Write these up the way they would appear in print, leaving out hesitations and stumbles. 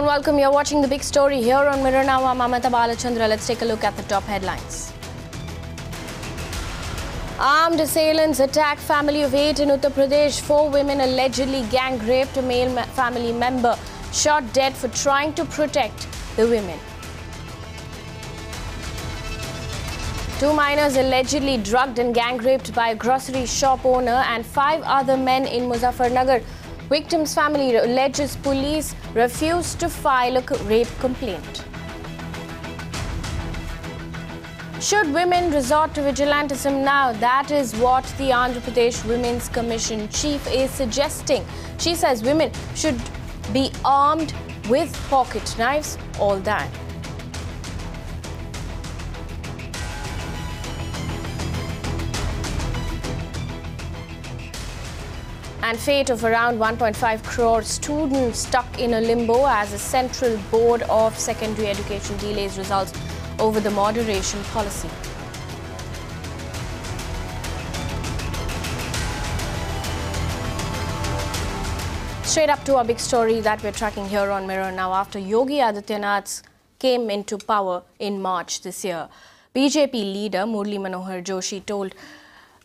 and welcome. You're watching the big story here on Mirror Now. I'm Amita Balachandra. Let's take a look at the top headlines. Armed assailants attack family of 8 in Uttar Pradesh. 4 women allegedly gang raped a male family member, shot dead for trying to protect the women. 2 minors allegedly drugged and gang raped by a grocery shop owner and 5 other men in Muzaffarnagar. Victim's family alleges police refused to file a rape complaint. Should women resort to vigilantism now? That is what the Andhra Pradesh Women's Commission chief is suggesting. She says women should be armed with pocket knives all the time. And fate of around 1.5 crore students stuck in a limbo as the Central Board of Secondary Education delays results over the moderation policy. Straight up to our big story that we're tracking here on Mirror Now. After Yogi Adityanath came into power in March this year, BJP leader Murli Manohar Joshi told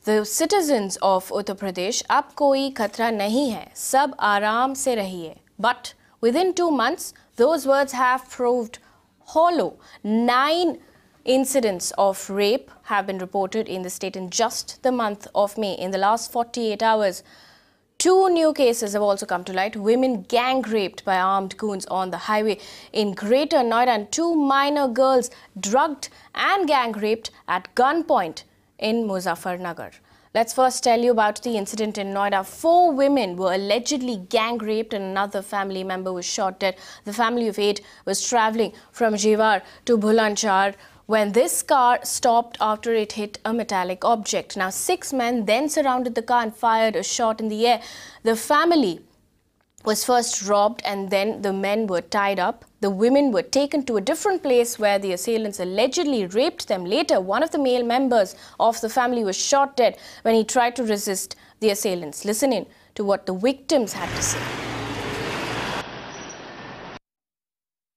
the citizens of Uttar Pradesh, अब कोई खतरा नहीं है, सब आराम से रहिए. But within 2 months, those words have proved hollow. 9 incidents of rape have been reported in the state in just the month of May. In the last 48 hours, 2 new cases have also come to light. Women gang raped by armed goons on the highway in Greater Noida and 2 minor girls drugged and gang raped at gunpoint in Muzaffarnagar. Let's first tell you about the incident in Noida. 4 women were allegedly gang raped and another family member was shot dead. The family of 8 was travelling from Jewar to Bulandshahr when this car stopped after it hit a metallic object. Now 6 men then surrounded the car and fired a shot in the air. The family was first robbed and then the men were tied up. The women were taken to a different place where the assailants allegedly raped them. Later, one of the male members of the family was shot dead when he tried to resist the assailants. Listen in to what the victims had to say.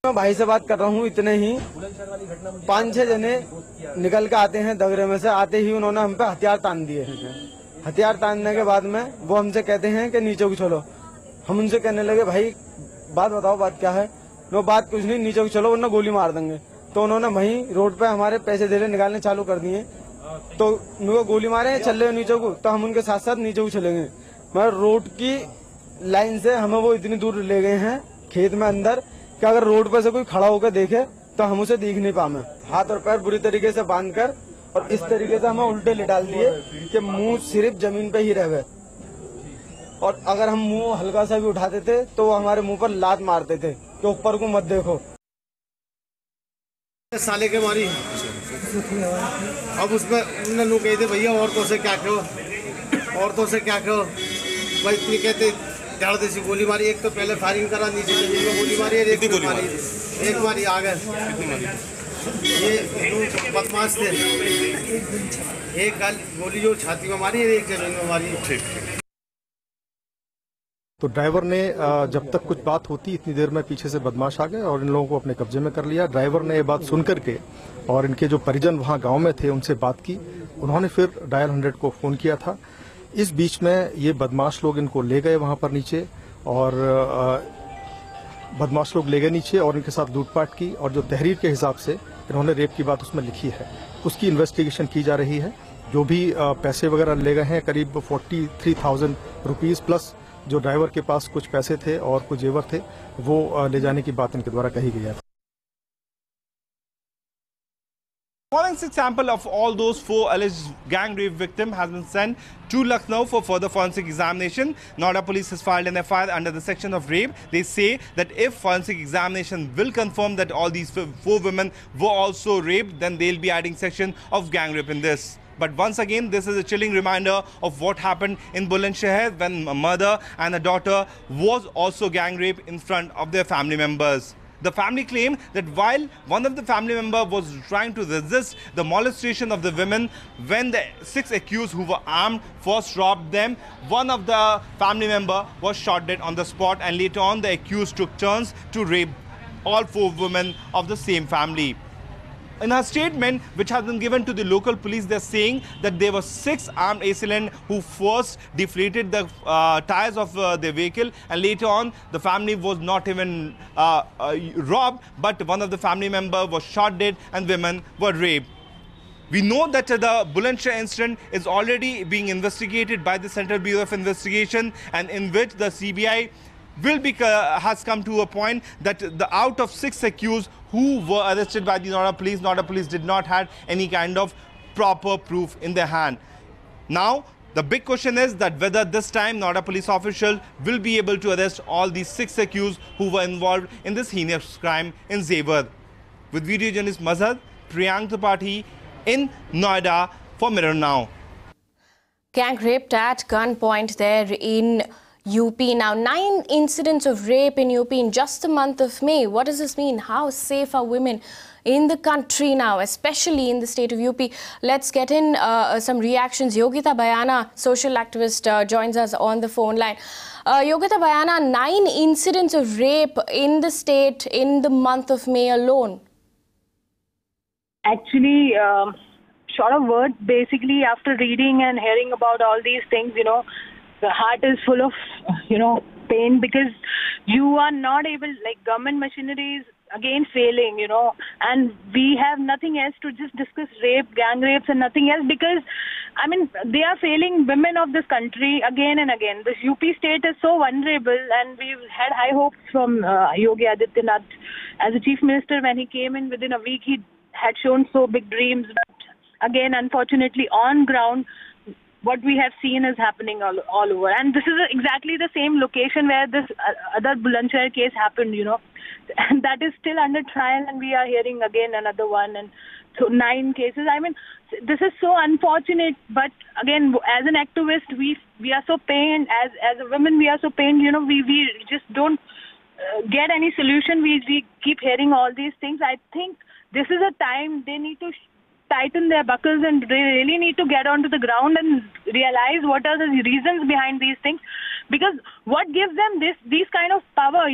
मैं भाई से बात कर रहा हूँ. इतने ही 5-6 जने निकल के आते हैं दगरे में से. आते ही उन्होंने हम पे हथियार तान दिए. हथियार तानने के बाद में वो हमसे कहते हैं कि नीचे को चलो. हम उनसे कहने लगे भाई बात बताओ, बात क्या है. नो बात कुछ नहीं, नीचे को चलो वरना गोली मार देंगे. तो उन्होंने वहीं रोड पे हमारे पैसे धीरे निकालने चालू कर दिए. तो उनको गोली मारे, चल रहे नीचे को, तो हम उनके साथ साथ नीचे को चले गए. मगर रोड की लाइन से हमें वो इतनी दूर ले गए हैं खेत में अंदर कि अगर रोड पर से कोई खड़ा होकर देखे तो हम उसे देख नहीं पाए. हाथ और पैर बुरी तरीके से बांध कर और इस तरीके से हमें उल्टे लिटाल दिए कि मुंह सिर्फ जमीन पे ही रह गए. और अगर हम मुंह हल्का सा भी उठाते थे तो वो हमारे मुंह पर लात मारते थे कि ऊपर को मत देखो. साले के मारी. अब उसमें उन्होंने लोग कहते भैया औरतों से क्या कहो, औरतों से क्या कहो भाई. इतनी कहते झाड़ देसी गोली मारी. एक तो पहले फायरिंग करा, नीचे जमीन में गोली मारी. एक मारी आ गए. ये बदमाश थे. एक गोली जो छाती में मारी, एक जमीन में मारी. तो ड्राइवर ने जब तक कुछ बात होती इतनी देर में पीछे से बदमाश आ गए और इन लोगों को अपने कब्जे में कर लिया. ड्राइवर ने ये बात सुन करके और इनके जो परिजन वहां गांव में थे उनसे बात की. उन्होंने फिर डायल 100 को फोन किया था. इस बीच में ये बदमाश लोग इनको ले गए वहां पर नीचे और बदमाश लोग ले गए नीचे और इनके साथ लूटपाट की. और जो तहरीर के हिसाब से इन्होंने रेप की बात उसमें लिखी है, उसकी इन्वेस्टिगेशन की जा रही है. जो भी पैसे वगैरह ले गए हैं करीब 43,000 रुपीज प्लस जो ड्राइवर के पास कुछ पैसे थे और कुछ जेवर थे वो ले जाने की बात इनके द्वारा कही गई है. Following sample of all those 4 alleged gang rape victims has been sent to Lucknow for further forensic examination. Noida police has filed an FIR under the section of rape. They say that if forensic examination will confirm that all these 4 women were also raped, then they'll be adding section of gang rape in this. But once again, this is a chilling reminder of what happened in Bulandshahr when a mother and a daughter was also gang raped in front of their family members. The family claimed that while one of the family members was trying to resist the molestation of the women, when the 6 accused who were armed first robbed them, one of the family member was shot dead on the spot, and later on the accused took turns to rape all 4 women of the same family. In a statement which has been given to the local police, they're saying that there were 6 armed assailants who first deflated the tires of their vehicle, and later on the family was not even robbed, but one of the family members was shot dead and women were raped. We know that the Bulandshahr incident is already being investigated by the Central Bureau of Investigation, and in which the CBI has come to a point that out of 6 accused who were arrested by the Noida police did not have any kind of proper proof in their hand. Now, the big question is that whether this time Noida police officials will be able to arrest all these 6 accused who were involved in this heinous crime in Jewar. With video journalist Mazhar, Priyank Tripathi in Noida for Mirror Now. Gang raped at gunpoint there in UP. Now, 9 incidents of rape in UP in just the month of May. What does this mean? How safe are women in the country now, especially in the state of UP? Let's get in some reactions. Yogita Bayana, social activist, joins us on the phone line. Yogita Bayana, 9 incidents of rape in the state in the month of May alone. Actually, short of words, basically, after reading and hearing about all these things, the heart is full of, pain, because you are not able, like, government machinery is again failing, and we have nothing else to just discuss rape, gang rapes and nothing else, because, they are failing women of this country again and again. This UP state is so vulnerable, and we've had high hopes from Yogi Adityanath as a chief minister. When he came in within a week, he had shown so big dreams, but again, unfortunately, on ground, what we have seen is happening all over. And this is exactly the same location where this other Bulandshahr case happened, and that is still under trial, and we are hearing again another one, and so 9 cases. This is so unfortunate, but again, as an activist, we are so pained. As a woman, we are so pained, we just don't get any solution. We keep hearing all these things. I think this is a time they need to tighten their buckles, and they really need to get onto the ground and realize what are the reasons behind these things. Because what gives them these kind of power,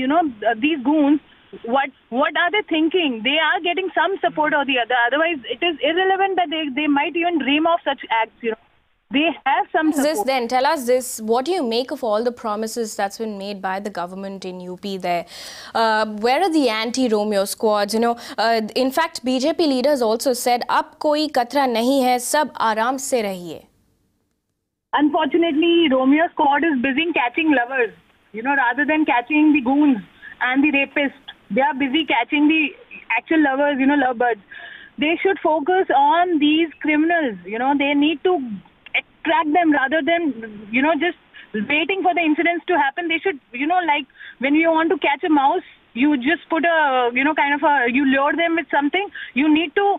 these goons, what are they thinking? They are getting some support or the other. Otherwise, it is irrelevant that they might even dream of such acts, They have some support. Tell us this. What do you make of all the promises that's been made by the government in UP there? Where are the anti-Romeo squads? In fact, BJP leaders also said, "Ab koi katra nahi hai, sab aaram se rahiye." Unfortunately, Romeo squad is busy catching lovers, rather than catching the goons and the rapists. They are busy catching the actual lovers, lovebirds. They should focus on these criminals. They need to track them rather than, just waiting for the incidents to happen. They should, like when you want to catch a mouse, you just put a, you lure them with something. You need to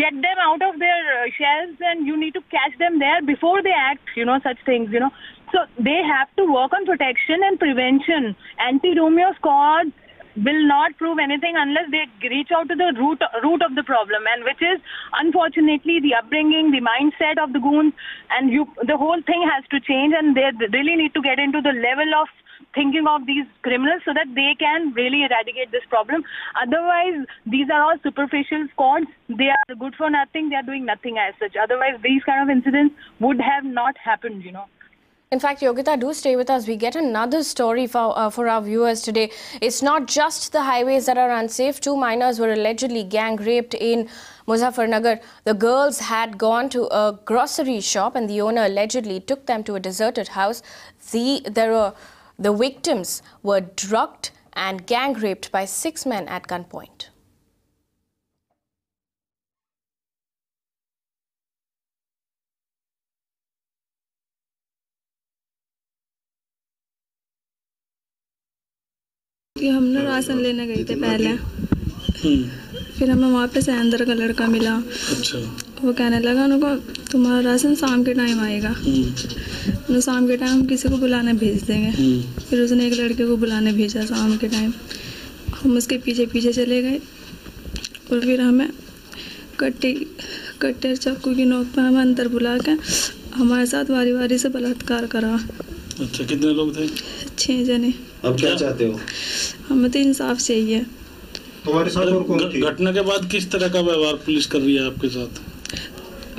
get them out of their shells, and you need to catch them there before they act, such things, So they have to work on protection and prevention. Anti-Romeo squad will not prove anything unless they reach out to the root of the problem, and which is unfortunately the upbringing, the mindset of the goons, and the whole thing has to change, and they really need to get into the level of thinking of these criminals so that they can really eradicate this problem. Otherwise, these are all superficial squads. They are good for nothing. They are doing nothing as such. Otherwise, these kind of incidents would have not happened, In fact, Yogita, do stay with us. We get another story for our viewers today. It's not just the highways that are unsafe. 2 minors were allegedly gang raped in Muzaffarnagar. The girls had gone to a grocery shop, and the owner allegedly took them to a deserted house. The victims were drugged and gang raped by 6 men at gunpoint. कि हम ना ration लेने गए थे पहले, फिर हमें वहाँ पे से अंदर का लड़का मिला। अच्छा। वो कहने लगा उनको तुम्हारा राशन शाम के टाइम आएगा, तो शाम के टाइम हम किसी को बुलाने भेज देंगे। फिर उसने एक लड़के को बुलाने भेजा शाम के टाइम। हम उसके पीछे पीछे चले गए, और फिर हमें कट्टे चाकू की नोक पर हमें अंदर बुला के हमारे साथ वारी वारी से बलात्कार करा। अच्छा, कितने लोग थे? 6 जने। अब क्या चाहते हो? हमें तो इंसाफ चाहिए। हमारे साथ और कौन थी? घटना के बाद किस तरह का व्यवहार पुलिस कर रही है आपके साथ?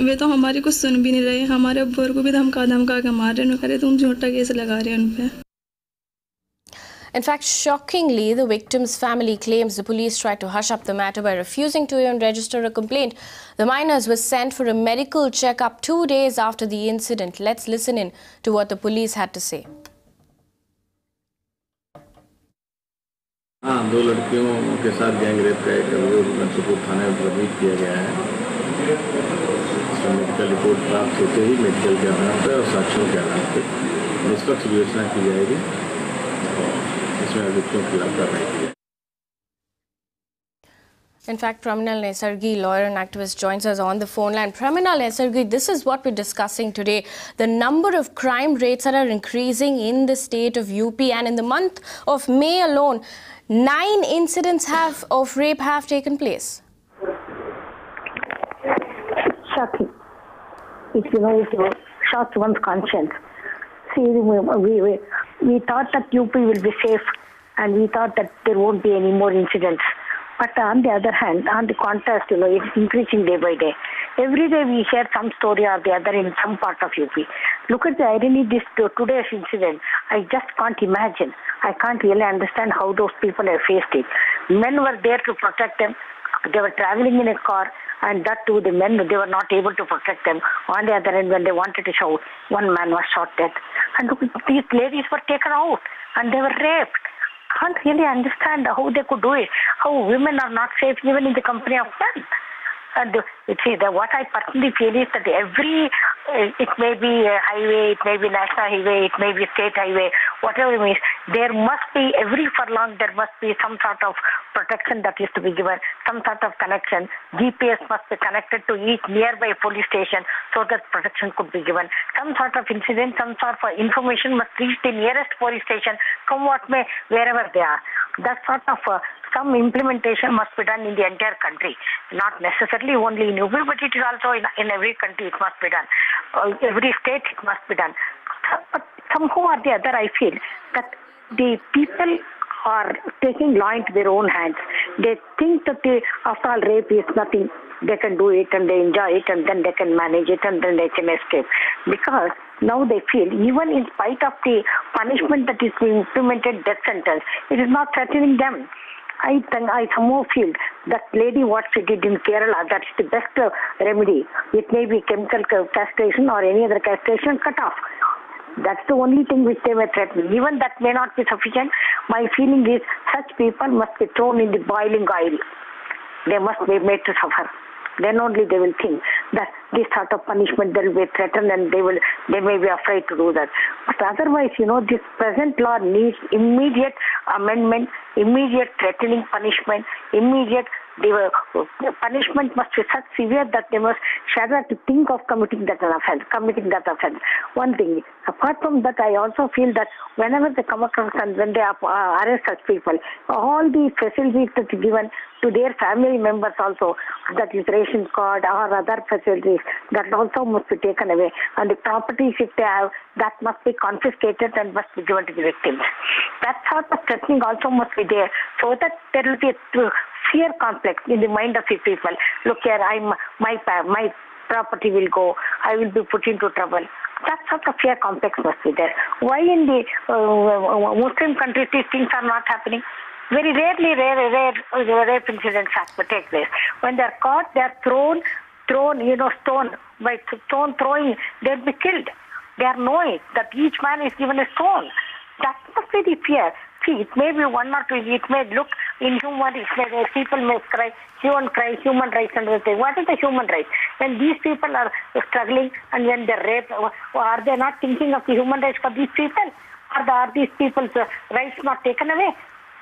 वे तो हमारी कुछ सुन भी नहीं रहे, हमारे अब्बू को भी धमका के मार रहे हैं, करे तुम झूठा केस लगा रहे हैं उन पे। In fact, shockingly, the victim's family claims the police tried to hush up the matter by refusing to even register a complaint. The minors were sent for a medical checkup 2 days after the incident. Let's listen in to what the police had to say. हाँ, 2 लड़कियों के साथ gangrape का एक अभियोग नरसिंहपुर थाने में प्रदर्शित किया गया है। इसमें मेडिकल रिपोर्ट प्राप्त होते ही मेडिकल के आधार पर और साक्ष्यों के आधार पर निष्पक्ष विवेचना की जाएगी और इसमें अभियुक्तों के खिलाफ कार्रवाई की जाएगी। In fact, Praminal Nesargi, lawyer and activist, joins us on the phone line. Praminal Nesargi, this is what we're discussing today. The number of crime rates that are increasing in the state of UP, and in the month of May alone, 9 incidents of rape have taken place. Shocking. It shocks one's conscience. See, we thought that UP will be safe, and we thought that there won't be any more incidents. But on the other hand, on the contrast, it's increasing day by day. Every day we hear some story or the other in some part of UP. Look at the irony, today's incident. I just can't imagine. I can't really understand how those people have faced it. Men were there to protect them. They were traveling in a car, and that too, the men, they were not able to protect them. On the other hand, when they wanted to shout, one man was shot dead. And look, these ladies were taken out, and they were raped. Can't really understand how they could do it. How women are not safe even in the company of men. And what I personally feel is that it may be a highway, it may be national highway, it may be state highway, whatever it means, there must be, every furlong, there must be some sort of protection that is to be given, some sort of connection. GPS must be connected to each nearby police station so that protection could be given. Some sort of incident, some sort of information must reach the nearest police station, come what may, wherever they are. That sort of some implementation must be done in the entire country, not necessarily only in UP, but it is also in every country it must be done. Every state it must be done. But somehow or the other, I feel that the people are taking law into their own hands. They think that after all, rape is nothing. They can do it and they enjoy it and then they can manage it and then they can escape. Because now they feel, even in spite of the punishment that is being implemented, death sentence, it is not threatening them. I somehow feel that lady what she did in Kerala, that's the best remedy. It may be chemical castration or any other castration, cut off. That's the only thing which they were threatening. Even that may not be sufficient. My feeling is such people must be thrown in the boiling oil. They must be made to suffer. Then only they will think that this sort of punishment they will be threatened and they may be afraid to do that. But otherwise, this present law needs immediate amendment, immediate threatening punishment, immediate punishment must be such severe that they must shudder to think of committing that offense. One thing. Apart from that, I also feel that whenever they come across and when they arrest such people, all the facilities that are given to their family members also, that is ration card or other facilities, that also must be taken away. And the properties, if they have, that must be confiscated and must be given to the victims. That sort of threatening also must be there, so that there will be a fear complex in the mind of the people. Look here, my property will go, I will be put into trouble. That sort of fear complex must be there. Why in the Muslim countries these things are not happening? Very rarely, rape incidents take place. When they are caught, they are thrown, stone. By stone throwing, they'll be killed. They are knowing that each man is given a stone. That must be the fear. See, it may be one or two, it may look inhuman, people may cry, human rights and everything. What is the human rights? When these people are struggling and when they're raped, are they not thinking of the human rights for these people? Are these people's rights not taken away?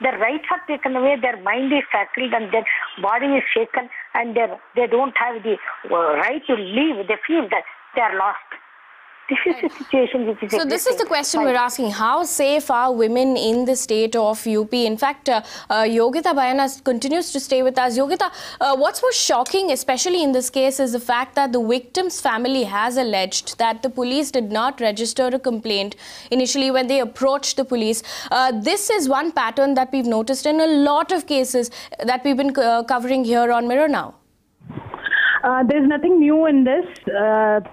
Their rights are taken away, their mind is shackled and their body is shaken and they don't have the right to live. They feel that they are lost. This is the situation which is So this is the question we're asking. How safe are women in the state of UP? In fact, Yogita Bayana continues to stay with us. Yogita, what's more shocking, especially in this case, is the fact that the victim's family has alleged that the police did not register a complaint initially when they approached the police. This is one pattern that we've noticed in a lot of cases that we've been covering here on Mirror Now. There's nothing new in this.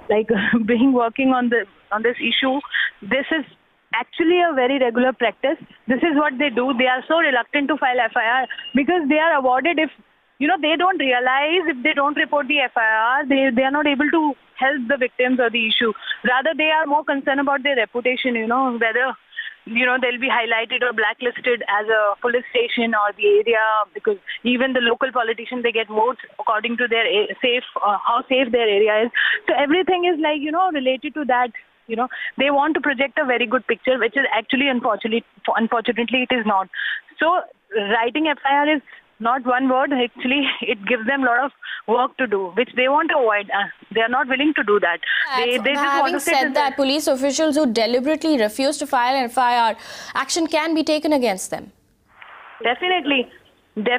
Like being working on this issue, this is actually a very regular practice. This is what they do. They are so reluctant to file FIR because they are awarded if they don't realize if they don't report the FIR, they are not able to help the victims or the issue. Rather, they are more concerned about their reputation. Whether they'll be highlighted or blacklisted as a police station or the area, because even the local politicians, they get votes according to their how safe their area is. So everything is like, related to that. They want to project a very good picture, which is actually, unfortunately, it is not. So writing FIR is not one word. Actually, it gives them a lot of work to do, which they want to avoid. They are not willing to do that. They just want to said that, police officials who deliberately refuse to file an FIR, action can be taken against them. Definitely. They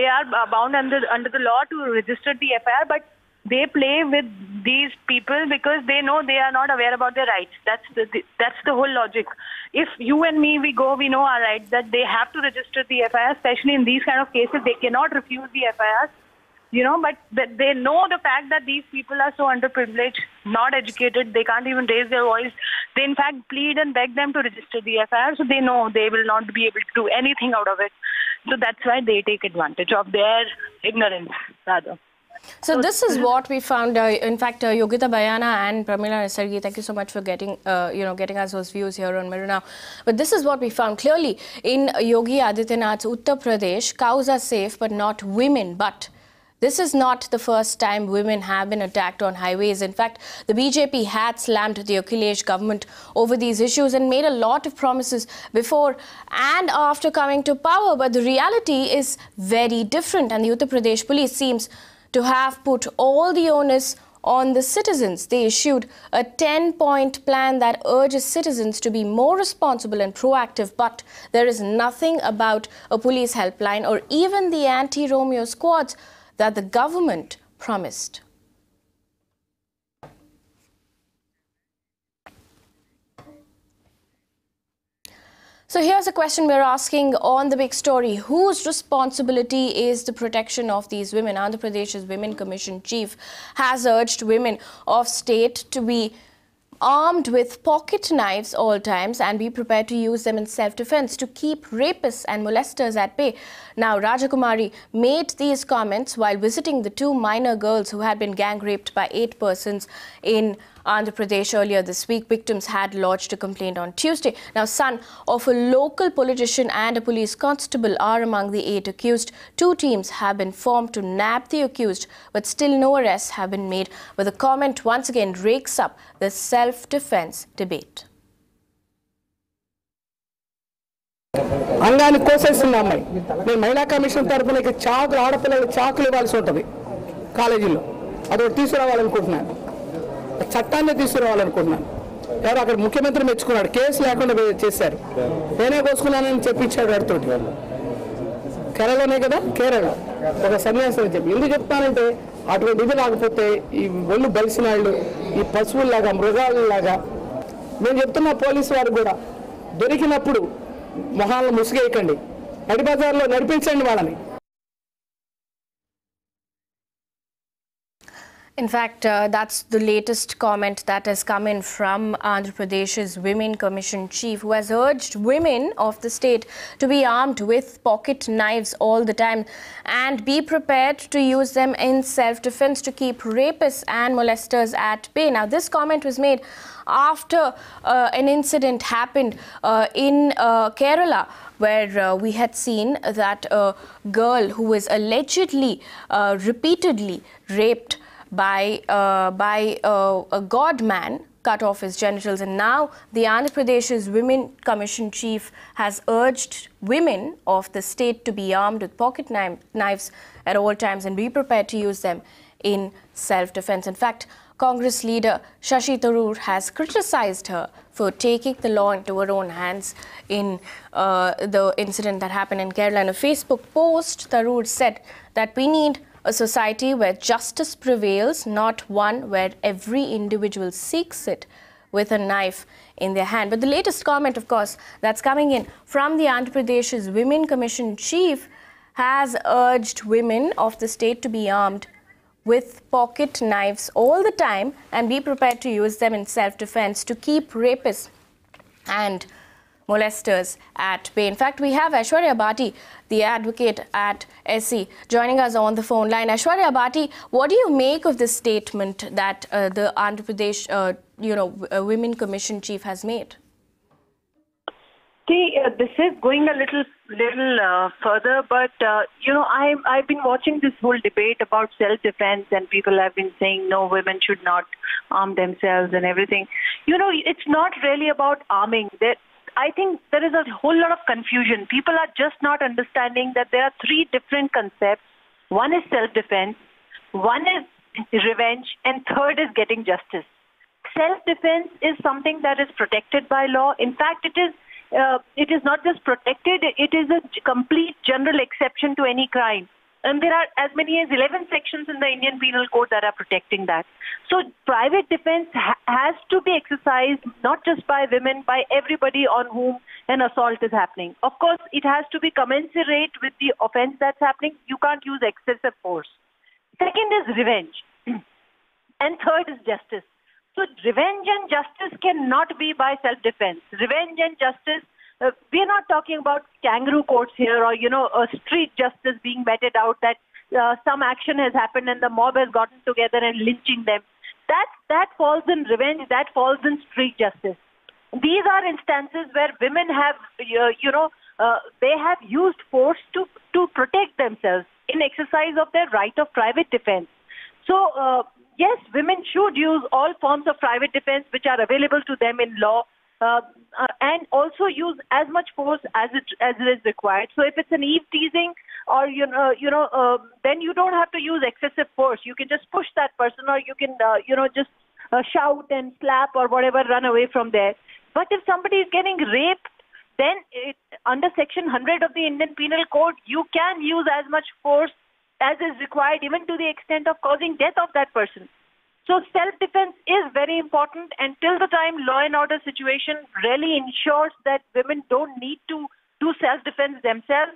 are bound under the law to register the FIR, but they play with these people because they know they are not aware about their rights. That's the whole logic. If you and me, we know our rights, that they have to register the FIR, especially in these kind of cases. They cannot refuse the FIR, but they know the fact that these people are so underprivileged, not educated, they can't even raise their voice. They in fact plead and beg them to register the FIR, so they know they will not be able to do anything out of it. So that's why they take advantage of their ignorance, rather. So this is what we found. In fact, Yogita Bayana and Pramila Nisargi, thank you so much for getting us those views here on Mirror Now. But this is what we found clearly in Yogi Adityanath's Uttar Pradesh. Cows are safe, but not women. But this is not the first time women have been attacked on highways. In fact, the BJP had slammed the Akhilesh government over these issues and made a lot of promises before and after coming to power. But the reality is very different, and the Uttar Pradesh police seems to have put all the onus on the citizens. They issued a 10-point plan that urges citizens to be more responsible and proactive, but there is nothing about a police helpline or even the anti-Romeo squads that the government promised. So here's a question we're asking on the big story. Whose responsibility is the protection of these women? Andhra Pradesh's Women Commission Chief has urged women of state to be armed with pocket knives all times and be prepared to use them in self-defense to keep rapists and molesters at bay. Now, Kumari made these comments while visiting the two minor girls who had been gang raped by 8 persons in Andhra Pradesh earlier this week. Victims had lodged a complaint on Tuesday. Now, son of a local politician and a police constable are among the 8 accused. 2 teams have been formed to nab the accused, but still no arrests have been made. But the comment once again rakes up the self-defense debate. అంగాన్ని కోసేస్తుంది అమ్మాయి. నేను మహిళా commission తరఫున చాకులు ఆడపిల్లలు చాకులు ఇవ్వాల్సి ఉంటుంది కాలేజీలో. అదొకటి తీసుకురావాలనుకుంటున్నాను. చట్టాన్ని తీసుకురావాలనుకుంటున్నాను. ఎవరు అక్కడ ముఖ్యమంత్రి మెచ్చుకున్నాడు, కేసు లేకుండా చేశారు. నేనే కోసుకున్నానని చెప్పించాడు వాడితోటి. కేరళనే కదా, కేరళ ఒక సన్యాసం అని చెప్పి. ఎందుకు చెప్తానంటే అటువంటి ఇది రాకపోతే ఈ ఒళ్ళు బలిసిన వాళ్ళు, ఈ పశువుల్లాగా మృగాలలాగా నేను చెప్తున్నా పోలీసు వారు కూడా దొరికినప్పుడు మొహాలను ముసుగేయకండి, నడి బజార్లో నడిపించండి వాళ్ళని. In fact, that's the latest comment that has come in from Andhra Pradesh's Women Commission Chief, who has urged women of the state to be armed with pocket knives all the time and be prepared to use them in self-defense to keep rapists and molesters at bay. Now, this comment was made after an incident happened in Kerala, where we had seen that a girl who was allegedly repeatedly raped by a godman cut off his genitals. And now the Andhra Pradesh's Women Commission Chief has urged women of the state to be armed with pocket knives at all times and be prepared to use them in self-defense. In fact, Congress leader Shashi Tharoor has criticized her for taking the law into her own hands in the incident that happened in Kerala. In a Facebook post, Tharoor said that we need a society where justice prevails, not one where every individual seeks it with a knife in their hand. But the latest comment, of course, that's coming in from the Andhra Pradesh's Women Commission chief has urged women of the state to be armed with pocket knives all the time and be prepared to use them in self-defense to keep rapists and molesters at bay. In fact, we have Aishwarya Bhati, the advocate at SC, joining us on the phone line. Aishwarya Bhati, what do you make of this statement that the Andhra Pradesh, Women Commission chief has made? See, this is going a little further, but I've been watching this whole debate about self-defense, and people have been saying no, women should not arm themselves and everything. It's not really about arming. I think there is a whole lot of confusion. People are just not understanding that there are three different concepts. One is self-defense, one is revenge, and third is getting justice. Self-defense is something that is protected by law. In fact, it is not just protected, it is a complete general exception to any crime. And there are as many as 11 sections in the Indian Penal Code that are protecting that. So private defense has to be exercised not just by women, by everybody on whom an assault is happening. Of course, it has to be commensurate with the offense that's happening. You can't use excessive force. Second is revenge. And third is justice. So revenge and justice cannot be by self-defense. Revenge and justice, we are not talking about kangaroo courts here or, a street justice being meted out that some action has happened and the mob has gotten together and lynching them. That falls in revenge, that falls in street justice. These are instances where women have, they have used force to protect themselves in exercise of their right of private defense. So, yes, women should use all forms of private defense which are available to them in law, and also use as much force as it is required. So if it's an eve teasing or then you don't have to use excessive force. You can just push that person, or you can just shout and slap or whatever, run away from there. But if somebody is getting raped, then under Section 100 of the Indian Penal Code, you can use as much force as is required, even to the extent of causing death of that person. So self-defense is very important, and till the time law and order situation really ensures that women don't need to do self-defense themselves,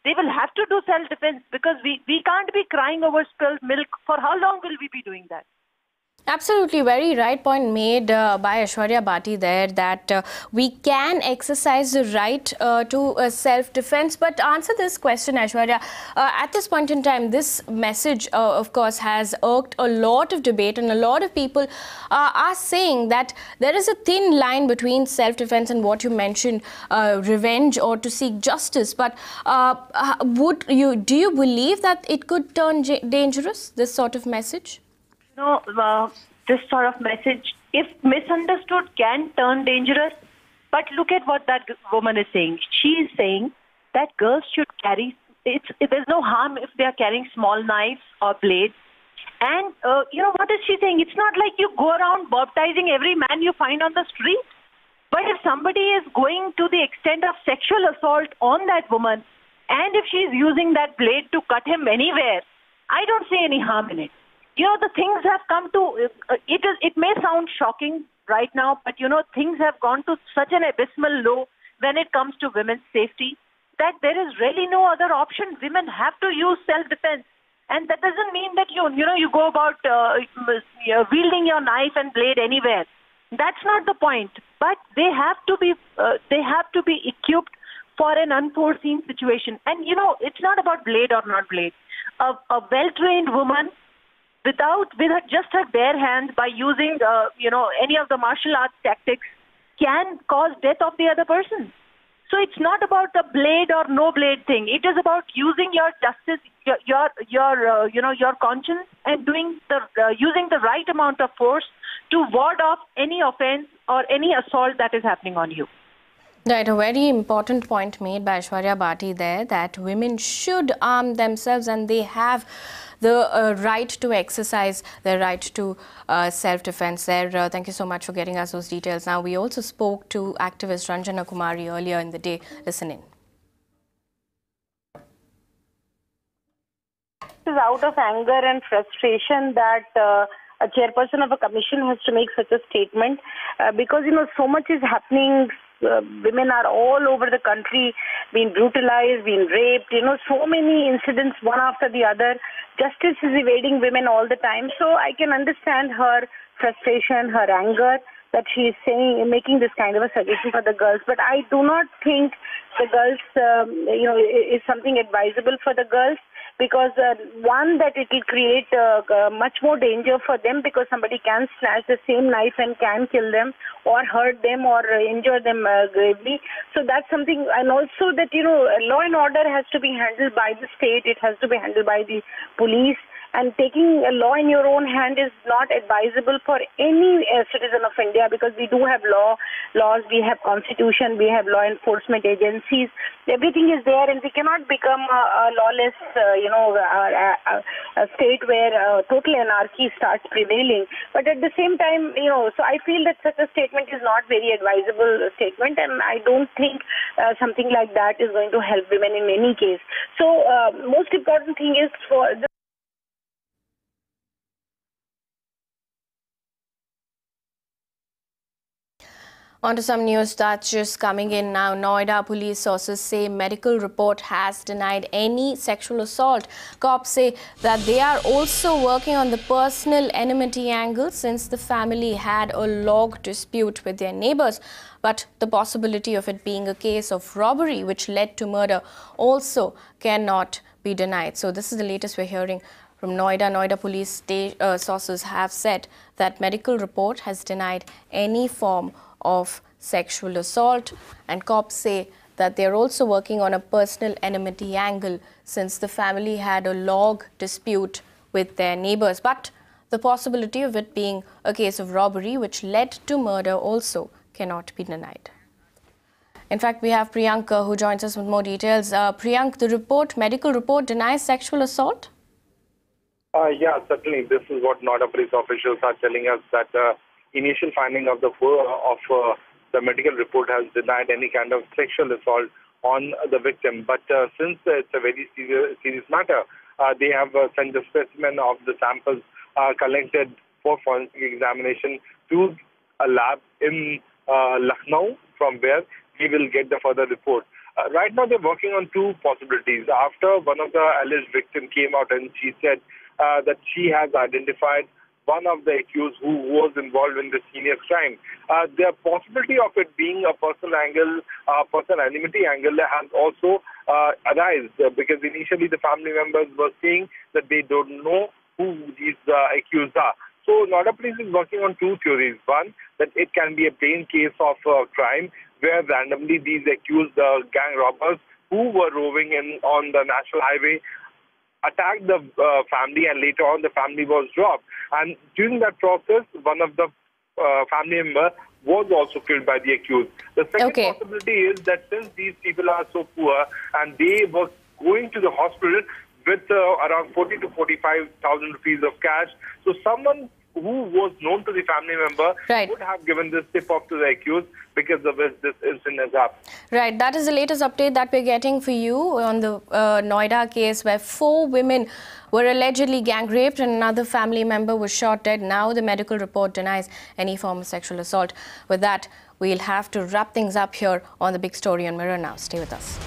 they will have to do self-defense, because we can't be crying over spilled milk. For how long will we be doing that? Absolutely, very right point made by Aishwarya Bhati there, that we can exercise the right to self-defense. But answer this question, Aishwarya. At this point in time, this message, of course, has irked a lot of debate, and a lot of people are saying that there is a thin line between self-defense and what you mentioned, revenge or to seek justice. But do you believe that it could turn dangerous, this sort of message? This sort of message, if misunderstood, can turn dangerous. But look at what that woman is saying. She is saying that girls should carry, there's no harm if they are carrying small knives or blades. And, what is she saying? It's not like you go around baptizing every man you find on the street. But if somebody is going to the extent of sexual assault on that woman, and if she is using that blade to cut him anywhere, I don't see any harm in it. The things have come to, it may sound shocking right now, but, things have gone to such an abysmal low when it comes to women's safety that there is really no other option. Women have to use self-defense. And that doesn't mean that you go about wielding your knife and blade anywhere. That's not the point. But they have to be equipped for an unforeseen situation. And, it's not about blade or not blade. A well-trained woman, with just her bare hands, by using any of the martial arts tactics, can cause death of the other person. So it's not about the blade or no blade thing. It is about using your justice, your conscience, and using the right amount of force to ward off any offense or any assault that is happening on you. Right, a very important point made by Aishwarya Bhati there, that women should arm themselves and they have the right to exercise their right to self-defense there. Thank you so much for getting us those details. Now, we also spoke to activist Ranjana Kumari earlier in the day. Listen in. It is out of anger and frustration that a chairperson of a commission has to make such a statement because, so much is happening. Women are all over the country being brutalized, being raped, so many incidents one after the other. Justice is evading women all the time. So I can understand her frustration, her anger, that she is making this kind of a suggestion for the girls. But I do not think the girls, is something advisable for the girls. Because one, that it will create much more danger for them, because somebody can snatch the same knife and can kill them or hurt them or injure them gravely. So that's something. And also that, law and order has to be handled by the state. It has to be handled by the police. And taking a law in your own hand is not advisable for any citizen of India, because we do have laws, we have constitution, we have law enforcement agencies. Everything is there, and we cannot become a lawless, a state where total anarchy starts prevailing. But at the same time, so I feel that such a statement is not very advisable statement, and I don't think something like that is going to help women in any case. So most important thing is for the On to some news that's just coming in now. Noida police sources say medical report has denied any sexual assault. Cops say that they are also working on the personal enmity angle, since the family had a log dispute with their neighbors. But the possibility of it being a case of robbery which led to murder also cannot be denied. So this is the latest we're hearing from Noida. Noida police sources have said that medical report has denied any form of sexual assault, and cops say that they're also working on a personal enmity angle, since the family had a log dispute with their neighbors. But the possibility of it being a case of robbery which led to murder also cannot be denied. In fact, we have Priyank who joins us with more details. Priyank, the medical report denies sexual assault? Yeah, certainly. This is what Noida police officials are telling us, that initial finding of the medical report has denied any kind of sexual assault on the victim. But since it's a very serious matter, they have sent the specimen of the samples collected for forensic examination to a lab in Lucknow, from where we will get the further report. Right now, they're working on two possibilities. After one of the alleged victims came out and she said that she has identified one of the accused who was involved in this heinous crime. The possibility of it being a personal enmity angle has also arisen, because initially the family members were saying that they don't know who these accused are. So Noida police is working on two theories. One, that it can be a plain case of crime where randomly these accused gang robbers who were roving on the national highway attacked the family, and later on the family was robbed. And during that process, one of the family members was also killed by the accused. The second possibility is that since these people are so poor and they were going to the hospital with around 40 to 45,000 rupees of cash, so someone who was known to the family member would have given this tip-off to the accused, because of which this incident has happened. Right. That is the latest update that we're getting for you on the Noida case, where 4 women were allegedly gang raped and another family member was shot dead. Now the medical report denies any form of sexual assault. With that, we'll have to wrap things up here on the big story on Mirror Now. Stay with us.